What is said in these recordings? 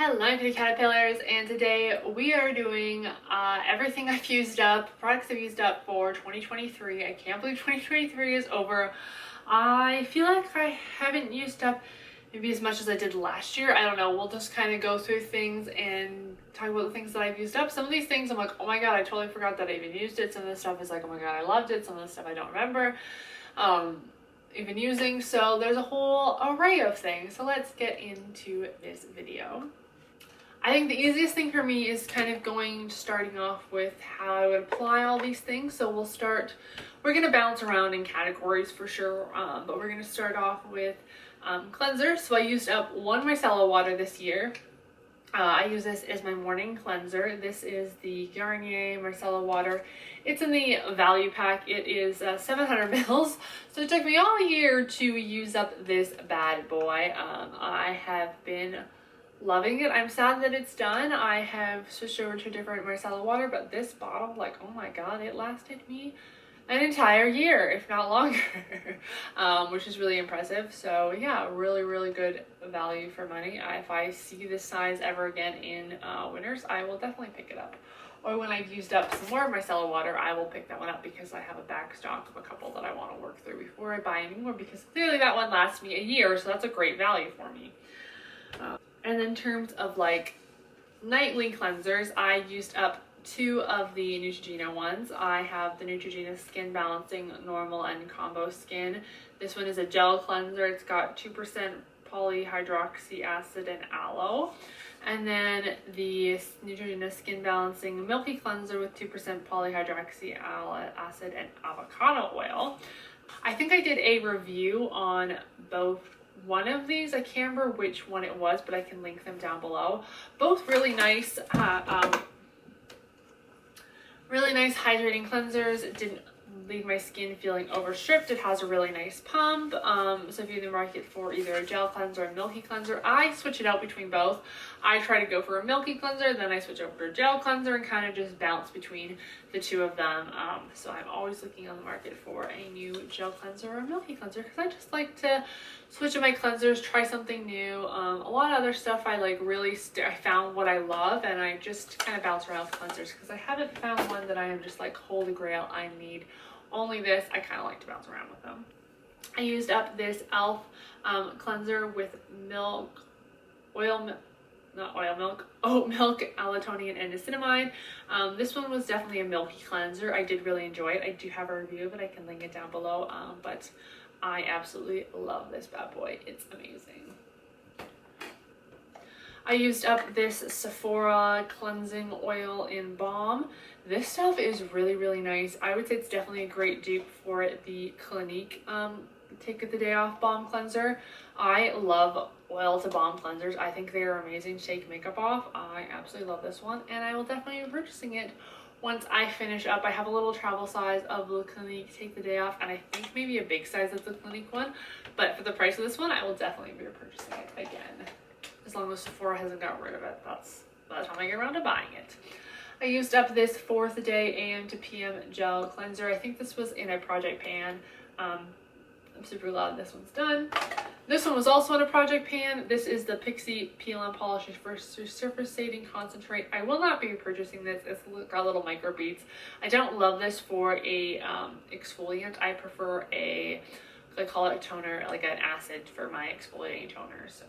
Hello Kitty Caterpillars, and today we are doing everything I've used up, products I've used up for 2023. I can't believe 2023 is over. I feel like I haven't used up maybe as much as I did last year. I don't know, we'll just kind of go through things and talk about the things that I've used up. Some of these things I'm like, oh my god, I totally forgot that I even used it. Some of the stuff is like, oh my god, I loved it. Some of the stuff I don't remember even using. So there's a whole array of things. So let's get into this video. I think the easiest thing for me is kind of starting off with how I would apply all these things. So we're going to bounce around in categories for sure, but we're going to start off with cleanser. So I used up one micellar water this year. I use this as my morning cleanser. This is the Garnier micellar water. It's in the value pack. It is 700 mils. So it took me all year to use up this bad boy. I have been loving it. I'm sad that it's done. I have switched over to different micellar water, but this bottle, like, oh my god, it lasted me an entire year, if not longer, which is really impressive. So yeah, really good value for money. If I see this size ever again in Winners, I will definitely pick it up. Or when I've used up some more of my micellar water, I will pick that one up because I have a back stock of a couple that I want to work through before I buy any more, because clearly that one lasts me a year, so that's a great value for me. And in terms of like nightly cleansers, I used up two of the Neutrogena ones. I have the Neutrogena Skin Balancing Normal and Combo Skin. This one is a gel cleanser. It's got 2% polyhydroxy acid and aloe. And then the Neutrogena Skin Balancing Milky Cleanser with 2% polyhydroxy acid and avocado oil. I think I did a review on both one of these. I can't remember which one it was, but I can link them down below. Both really nice, really nice hydrating cleansers. It didn't leave my skin feeling overstripped. It has a really nice pump. So if you're in the market for either a gel cleanser or a milky cleanser, I switch it out between both. I try to go for a milky cleanser, then I switch over to a gel cleanser and kind of just bounce between the two of them. So I'm always looking on the market for a new gel cleanser or a milky cleanser, because I just like to switch up my cleansers, try something new. A lot of other stuff I like I found what I love, and I just kind of bounce around with cleansers because I haven't found one that I am just like, holy grail, I need only this. I kind of like to bounce around with them. I used up this e.l.f. Cleanser with oat milk, allantoin, and niacinamide. This one was definitely a milky cleanser. I did really enjoy it. I do have a review of it. I can link it down below. But I absolutely love this bad boy. It's amazing. I used up this Sephora cleansing oil in balm. This stuff is really nice. I would say it's definitely a great dupe for the Clinique Take the Day Off balm cleanser. I love oil to balm cleansers. I think they are amazing to take makeup off. I absolutely love this one, and I will definitely be purchasing it once I finish up. I have a little travel size of the Clinique Take the Day Off, and I think maybe a big size of the Clinique one, but for the price of this one, I will definitely be purchasing it again. As long as Sephora hasn't got rid of it, that's by the time I get around to buying it. I used up this 4th Day AM to PM gel cleanser. I think this was in a project pan. I'm super glad this one's done. This one was also in a project pan. This is the Pixi Peel and Polish for Surface Saving Concentrate. I will not be purchasing this. It's got little micro beads. I don't love this for a exfoliant. I prefer a glycolic toner, like an acid for my exfoliating toner. So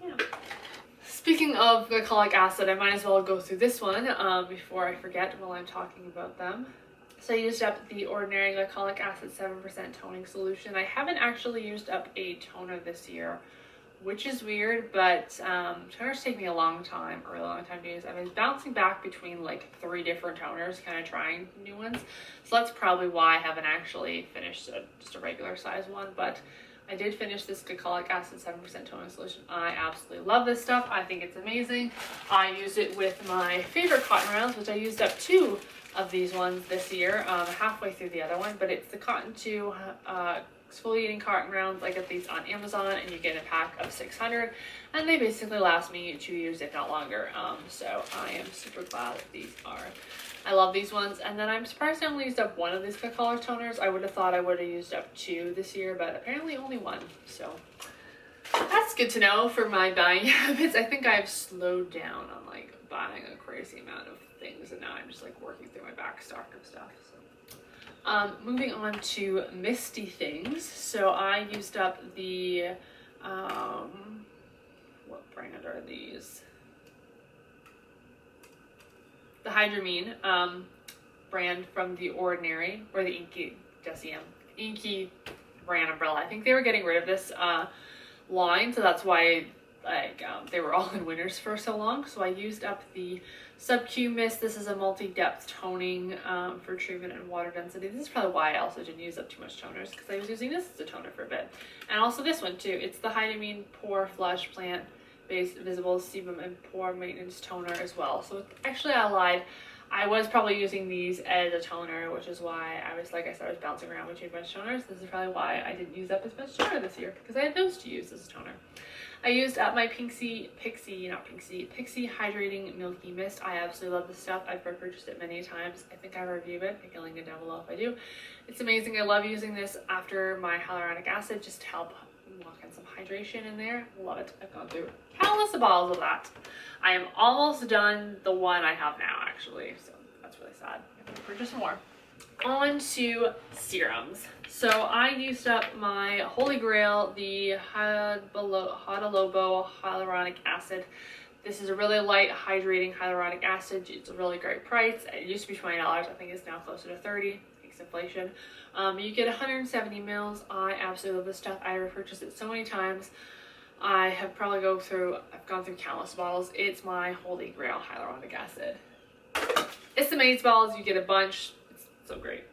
yeah. Speaking of glycolic acid, I might as well go through this one before I forget while I'm talking about them. So I used up the Ordinary Glycolic Acid 7% toning solution. I haven't actually used up a toner this year, which is weird, but toners take me a really long time to use. I was bouncing back between like 3 different toners, kind of trying new ones. So that's probably why I haven't actually finished just a regular size one, but I did finish this Glycolic Acid 7% toning solution. I absolutely love this stuff. I think it's amazing. I use it with my favorite cotton rounds, which I used up 2 of these ones this year, halfway through the other one, but it's the Cotton 2 exfoliating cotton rounds. I get these on Amazon, and you get a pack of 600, and they basically last me 2 years, if not longer. So I am super glad that these are. I love these ones. And then I'm surprised I only used up 1 of these glycolic toners. I would have thought I would have used up 2 this year, but apparently only 1. So That's good to know for my buying habits. I think I've slowed down on like buying a crazy amount of things, and now I'm just like working through my back stock of stuff. So, moving on to misty things. So I used up the, what brand are these? The Hydramine brand from The Ordinary, or the Inky brand umbrella. I think they were getting rid of this line, so that's why like they were all in winners for so long. So I used up the Sub-Q Mist. This is a multi-depth toning for treatment and water density. This is probably why I also didn't use up too much toners, because I was using this as a toner for a bit. And also this one too. It's the Hydramine Pore Flush Plant Based Visible Sebum and Pore Maintenance Toner as well. So actually I lied. I was probably using these as a toner, which is why I was, like I said, I was bouncing around between a bunch of toners. This is probably why I didn't use up as much toner this year, because I had those to use as a toner. I used up my Pixie Hydrating Milky Mist. I absolutely love this stuff. I've repurchased it many times. I think I reviewed it. I can link it down below if I do. It's amazing. I love using this after my hyaluronic acid just to help lock in some hydration in there. Love it. I've gone through countless bottles of that. I am almost done the one I have now, actually, so that's really sad. I'm gonna purchase more. On to serums. So I used up my holy grail, the Hada Lobo hyaluronic acid. This is a really light hydrating hyaluronic acid. It's a really great price. It used to be $20. I think it's now closer to 30. Thanks inflation. You get 170 mils. I absolutely love this stuff. I repurchased it so many times. I have probably gone through countless bottles. It's my holy grail hyaluronic acid. It's the Maze Balls. You get a bunch. It's so great.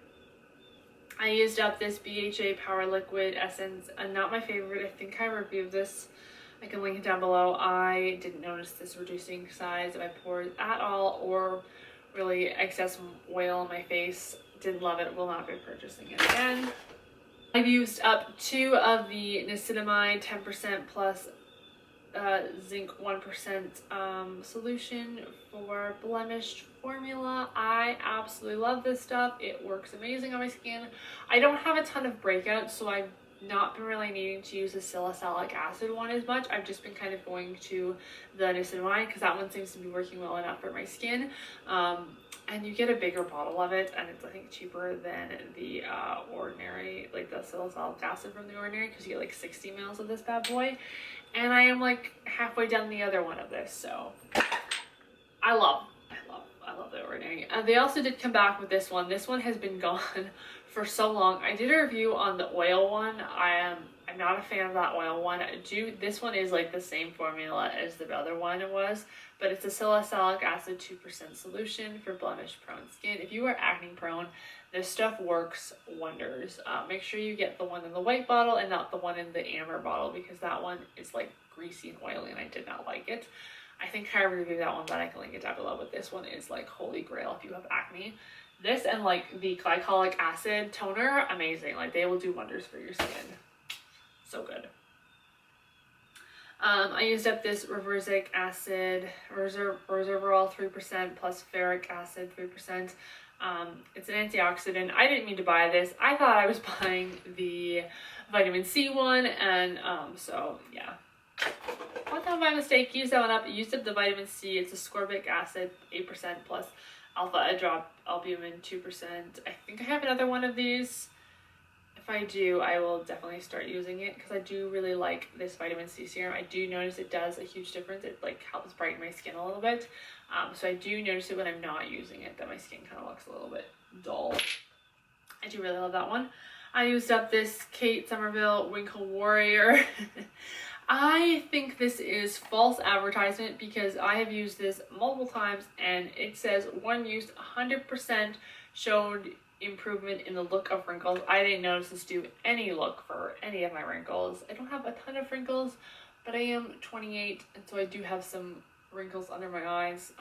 I used up this BHA Power Liquid Essence. Not my favorite. I think I reviewed this. I can link it down below. I didn't notice this reducing size of my pores at all, or really excess oil on my face. Didn't love it. Will not be purchasing it again. I've used up 2 of the niacinamide 10% plus zinc 1% solution for blemished formula. I absolutely love this stuff. It works amazing on my skin. I don't have a ton of breakouts, so I've not been really needing to use the salicylic acid one as much. I've just been kind of going to the niacinamide because that one seems to be working well enough for my skin. And you get a bigger bottle of it, and it's I think cheaper than the ordinary, like the salicylic acid from the Ordinary, because you get like 60 mils of this bad boy. And I am like halfway down the other one of this, so I love the Ordinary. They also did come back with this one. This one has been gone for so long. I did a review on the oil one. I'm not a fan of that oil one. This one is like the same formula as the other one it was, but it's a salicylic acid 2% solution for blemish prone skin. If you are acne prone, this stuff works wonders. Make sure you get the one in the white bottle and not the one in the amber bottle, because that one is like greasy and oily and I did not like it. I think I reviewed that one, but I can link it down below. But this one is like holy grail if you have acne. This and like the glycolic acid toner, amazing. Like they will do wonders for your skin. So good. I used up this reversic acid, resveratrol 3% plus ferric acid 3%. It's an antioxidant. I didn't mean to buy this. I thought I was buying the vitamin C one, and so yeah. One time by mistake, used that one up. Used up the vitamin C. It's ascorbic acid 8% plus alpha albumin 2%. I think I have another one of these. If I do, I will definitely start using it because I do really like this vitamin C serum. I do notice it does a huge difference. It like helps brighten my skin a little bit. So I do notice it when I'm not using it, that my skin kind of looks a little bit dull. I do really love that one. I used up this Kate Somerville Winkle Warrior. I think this is false advertisement because I have used this multiple times and it says one use 100% showed improvement in the look of wrinkles. I didn't notice this do any look for any of my wrinkles. I don't have a ton of wrinkles, but I am 28 and so I do have some wrinkles under my eyes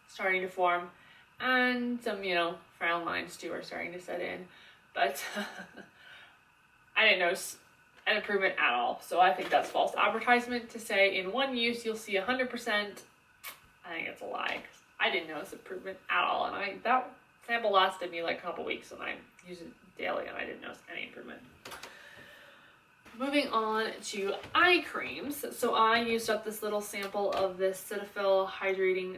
starting to form, and some, you know, frown lines too are starting to set in, but I didn't notice an improvement at all. So I think that's false advertisement to say in one use you'll see 100%. I think it's a lie. I didn't notice improvement at all, and that sample lasted me like a couple weeks and I use it daily and I didn't notice any improvement. moving on to eye creams. So I used up this little sample of this Cetaphil Hydrating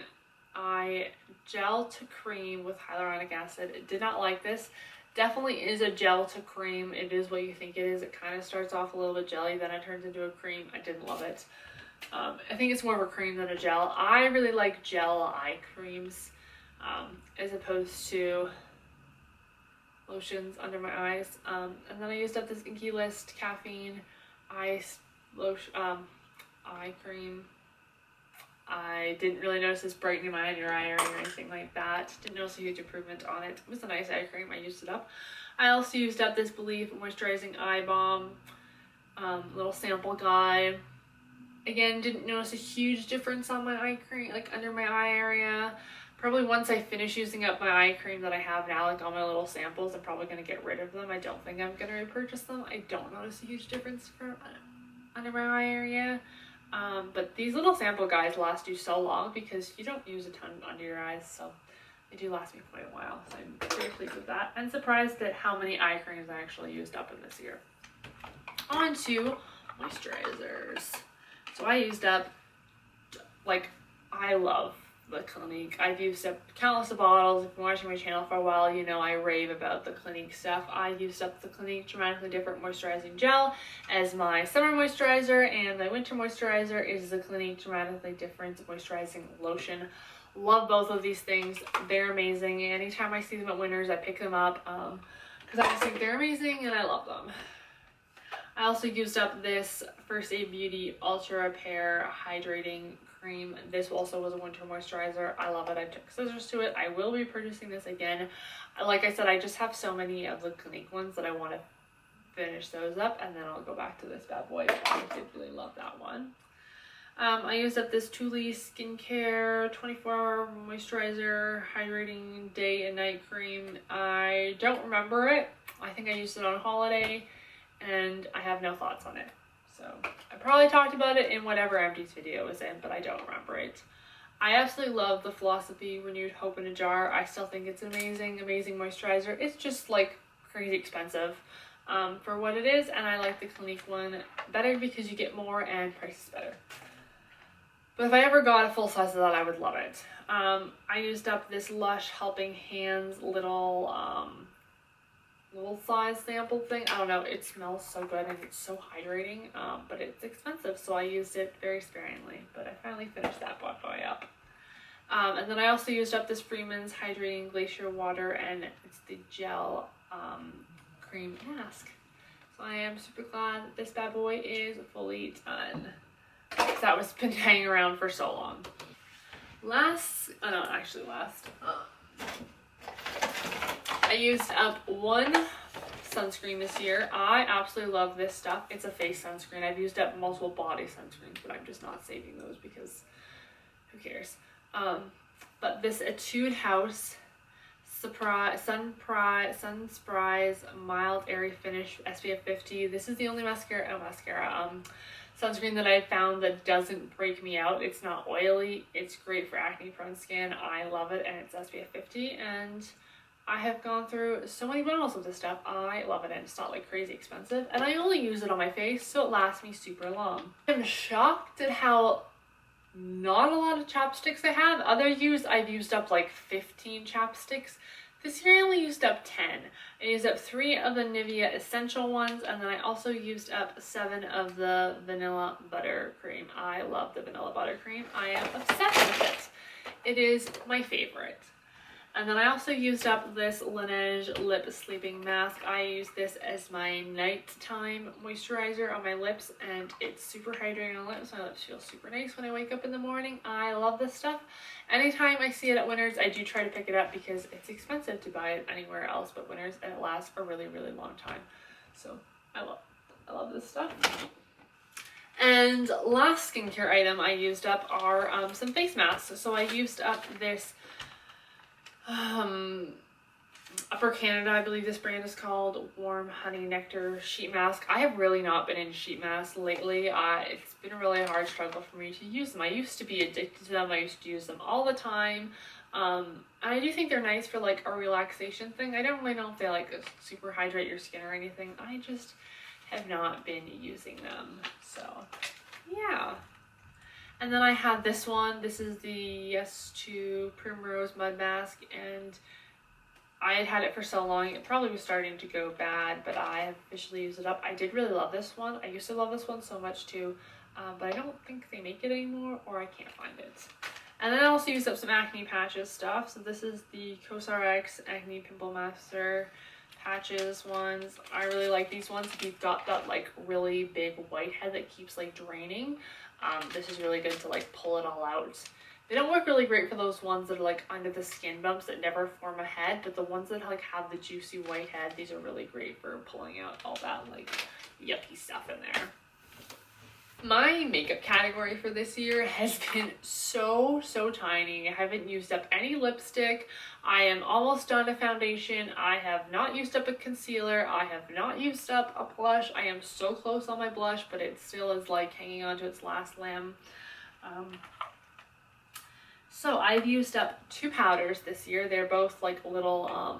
Eye Gel to Cream with hyaluronic acid. Did not like this. Definitely is a gel to cream. It is what you think it is. It kind of starts off a little bit jelly, then it turns into a cream. I didn't love it. I think it's more of a cream than a gel. I really like gel eye creams as opposed to lotions under my eyes. And then I used up this Inkey List caffeine ice lotion, eye cream. I didn't really notice this brightening my under eye area or anything like that. Didn't notice a huge improvement on it. It was a nice eye cream. I used it up. I also used up this Believe Moisturizing Eye Balm, little sample guide. Again, didn't notice a huge difference on my eye cream, like under my eye area. Probably once I finish using up my eye cream that I have now, like all my little samples, I'm probably going to get rid of them. I don't think I'm going to repurchase them. I don't notice a huge difference from under my eye area. But these little sample guides last you so long because you don't use a ton under your eyes, so they do last me quite a while. So I'm very pleased with that and surprised at how many eye creams I actually used up in this year. On to moisturizers. So I used up, like, I love the Clinique. I've used up countless of bottles. If you've been watching my channel for a while, you know I rave about the Clinique stuff. I used up the Clinique Dramatically Different Moisturizing Gel as my summer moisturizer, and my winter moisturizer is the Clinique Dramatically Different Moisturizing Lotion. Love both of these things. They're amazing. Anytime I see them at Winners, I pick them up because I just think they're amazing and I love them. I also used up this First Aid Beauty Ultra Repair Hydrating Cream. This also was a winter moisturizer. I love it. I took scissors to it. I will be purchasing this again. Like I said, I just have so many of the Clinique ones that I want to finish those up, and then I'll go back to this bad boy. I did really love that one. I used up this Too Skincare 24-hour moisturizer hydrating day and night cream. I don't remember it. I think I used it on holiday and I have no thoughts on it. So I probably talked about it in whatever Empties video it was in, but I don't remember it. I absolutely love the Philosophy Renewed Hope in a Jar. I still think it's an amazing, amazing moisturizer. It's just like crazy expensive for what it is, and I like the Clinique one better because you get more and price is better. But if I ever got a full size of that, I would love it. I used up this Lush Helping Hands little size sample thing. I don't know, it smells so good and it's so hydrating, but it's expensive, so I used it very sparingly, but I finally finished that bad boy up. And then I also used up this Freeman's Hydrating Glacier Water, and it's the gel cream mask. So I am super glad that this bad boy is fully done, because that was been hanging around for so long. I used up one sunscreen this year. I absolutely love this stuff. It's a face sunscreen. I've used up multiple body sunscreens, but I'm just not saving those because who cares? But this Etude House Sunsprise Mild Airy Finish SPF 50. This is the only sunscreen that I found that doesn't break me out. It's not oily. It's great for acne prone skin. I love it, and it's SPF 50, and I have gone through so many bottles of this stuff. I love it, and it's not like crazy expensive, and I only use it on my face, so it lasts me super long. I'm shocked at how not a lot of chapsticks I have. Other years I've used up like 15 chapsticks. This year I only used up 10. I used up 3 of the Nivea Essential ones, and then I also used up 7 of the Vanilla Buttercream. I love the Vanilla Buttercream. I am obsessed with it. It is my favorite. And then I also used up this Laneige Lip Sleeping Mask. I use this as my nighttime moisturizer on my lips, and it's super hydrating on the lips. My lips feel super nice when I wake up in the morning. I love this stuff. Anytime I see it at Winners, I do try to pick it up because it's expensive to buy it anywhere else but Winners, and it lasts a really, really long time. So I love this stuff. And last skincare item I used up are some face masks. So I used up this Upper Canada, I believe this brand is called, Warm Honey Nectar sheet mask. I have really not been into sheet masks lately. It's been a really hard struggle for me to use them. I used to be addicted to them. I used to use them all the time. And I do think they're nice for like a relaxation thing. I don't really know if they like super hydrate your skin or anything. I just have not been using them. So yeah. And then I have this one. This is the Yes to Primrose Mud Mask, and I had had it for so long, it probably was starting to go bad, but I have officially used it up. I did really love this one. I used to love this one so much too, but I don't think they make it anymore, or I can't find it. And then I also used up some acne patches stuff. So this is the CosRx Acne Pimple Master patches ones. I really like these ones. If you've got that like really big whitehead that keeps like draining, this is really good to like pull it all out. They don't work really great for those ones that are like under the skin bumps that never form a head, but the ones that like have the juicy white head, these are really great for pulling out all that like yucky stuff in there. My makeup category for this year has been so tiny. I haven't used up any lipstick. I am almost done a foundation. I have not used up a concealer. I have not used up a blush. I am so close on my blush, but it still is like hanging on to its last limb. So I've used up 2 powders this year. They're both like little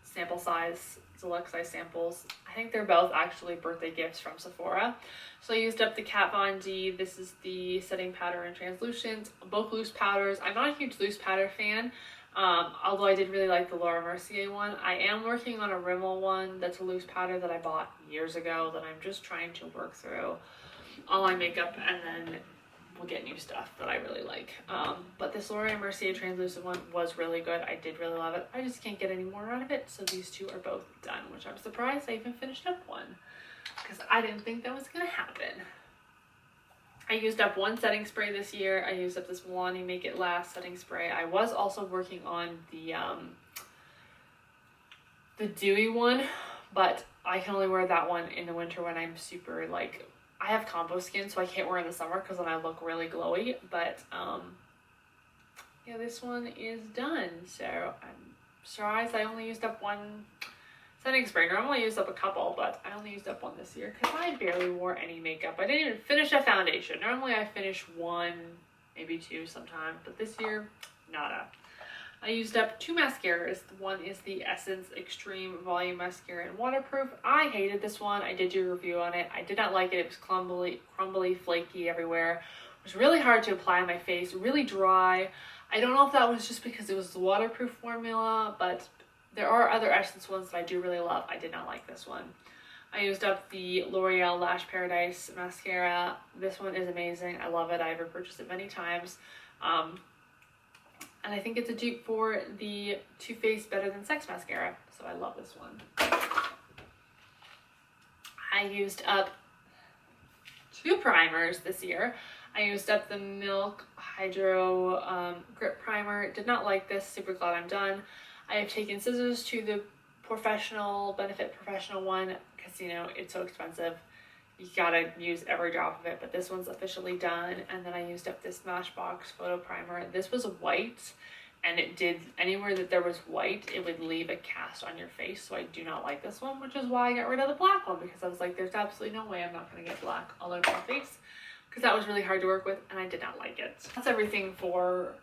sample size, deluxe size samples. I think they're both actually birthday gifts from Sephora. So I used up the Kat Von D. This is the setting powder and translucent, both loose powders. I'm not a huge loose powder fan, although I did really like the Laura Mercier one. I am working on a Rimmel one that's a loose powder that I bought years ago that I'm just trying to work through all my makeup, and then we'll get new stuff that I really like. But this Laura Mercier translucent one was really good. I did really love it. I just can't get any more out of it, so these 2 are both done, which I'm surprised I even finished up one, because I didn't think that was gonna happen. I used up 1 setting spray this year. I used up this Milani Make It Last setting spray. I was also working on the dewy one, but I can only wear that one in the winter when I'm super like, I have combo skin, so I can't wear it in the summer because then I look really glowy. But yeah, this one is done. So I'm surprised I only used up 1 setting spray. Normally I used up a couple, but I only used up 1 this year because I barely wore any makeup. I didn't even finish a foundation. Normally I finish 1, maybe 2 sometimes, but this year, nada. I used up 2 mascaras. One is the Essence Extreme Volume Mascara in Waterproof. I hated this one. I did do a review on it. I did not like it. It was crumbly, flaky everywhere. It was really hard to apply on my face, really dry. I don't know if that was just because it was the waterproof formula, but there are other Essence ones that I do really love. I did not like this one. I used up the L'Oreal Lash Paradise mascara. This one is amazing. I love it. I've repurchased it many times. And I think it's a dupe for the Too Faced Better Than Sex mascara. So I love this one. I used up 2 primers this year. I used up the Milk Hydro Grip Primer. Did not like this. Super glad I'm done. I have taken scissors to the Benefit Professional one because, you know, it's so expensive. You gotta use every drop of it, but this one's officially done. And then I used up this Smashbox Photo Primer. This was white, and it did, anywhere that there was white, it would leave a cast on your face. So I do not like this one, which is why I got rid of the black one, because I was like, there's absolutely no way I'm not gonna get black all over my face, because that was really hard to work with, and I did not like it. That's everything for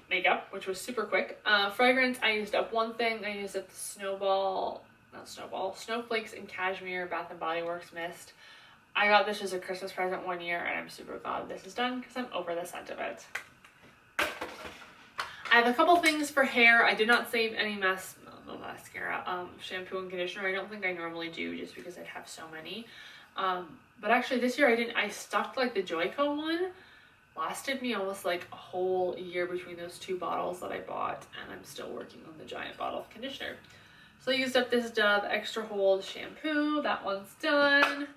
makeup, which was super quick. Fragrance, I used up 1 thing. I used up the Snowflakes and Cashmere Bath & Body Works Mist. I got this as a Christmas present 1 year, and I'm super glad this is done because I'm over the scent of it. I have a couple things for hair. I did not save any mascara, shampoo and conditioner. I don't think I normally do just because I have so many. But actually this year I stocked like the Joico one. Lasted me almost like a whole year between those 2 bottles that I bought, and I'm still working on the giant bottle of conditioner. So I used up this Dove Extra Hold shampoo. That one's done.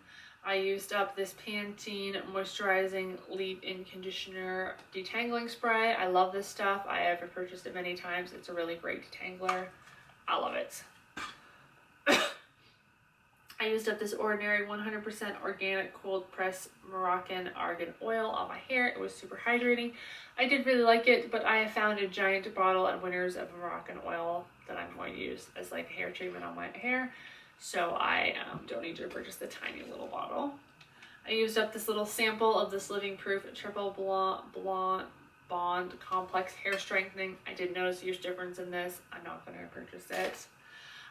I used up this Pantene Moisturizing Leave-In Conditioner Detangling Spray. I love this stuff. I have repurchased it many times. It's a really great detangler. I love it. I used up this Ordinary 100% Organic Cold Press Moroccan Argan Oil on my hair. It was super hydrating. I did really like it, but I have found a giant bottle at Winners of Moroccan Oil that I'm going to use as like a hair treatment on my hair. So I don't need to purchase the tiny little bottle. I used up this little sample of this Living Proof Triple Bond Complex Hair Strengthening. I did notice a huge difference in this. I'm not going to purchase it.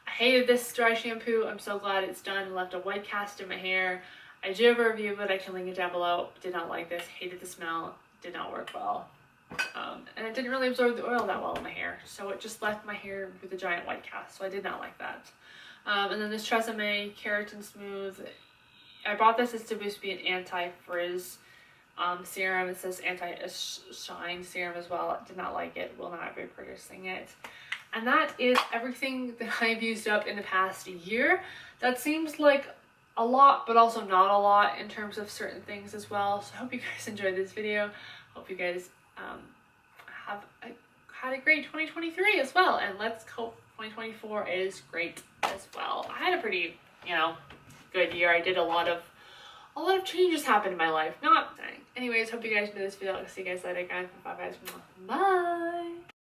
I hated this dry shampoo. I'm so glad it's done. It left a white cast in my hair. I do have a review of it. I can link it down below. Did not like this. Hated the smell. Did not work well. And it didn't really absorb the oil that well in my hair. So it just left my hair with a giant white cast. So I did not like that. And then this Tresemme Keratin Smooth. I bought this. It's supposed to be an anti-frizz serum. It says anti-shine serum as well. Did not like it. Will not be purchasing it. And that is everything that I've used up in the past year. That seems like a lot, but also not a lot in terms of certain things as well. So I hope you guys enjoyed this video. Hope you guys had a great 2023 as well. And let's hope 2024 is great as well. I had a pretty, good year. I did a lot of changes happened in my life. Not saying. Anyways, hope you guys enjoyed this video. I'll see you guys later, guys. Bye, guys. Bye.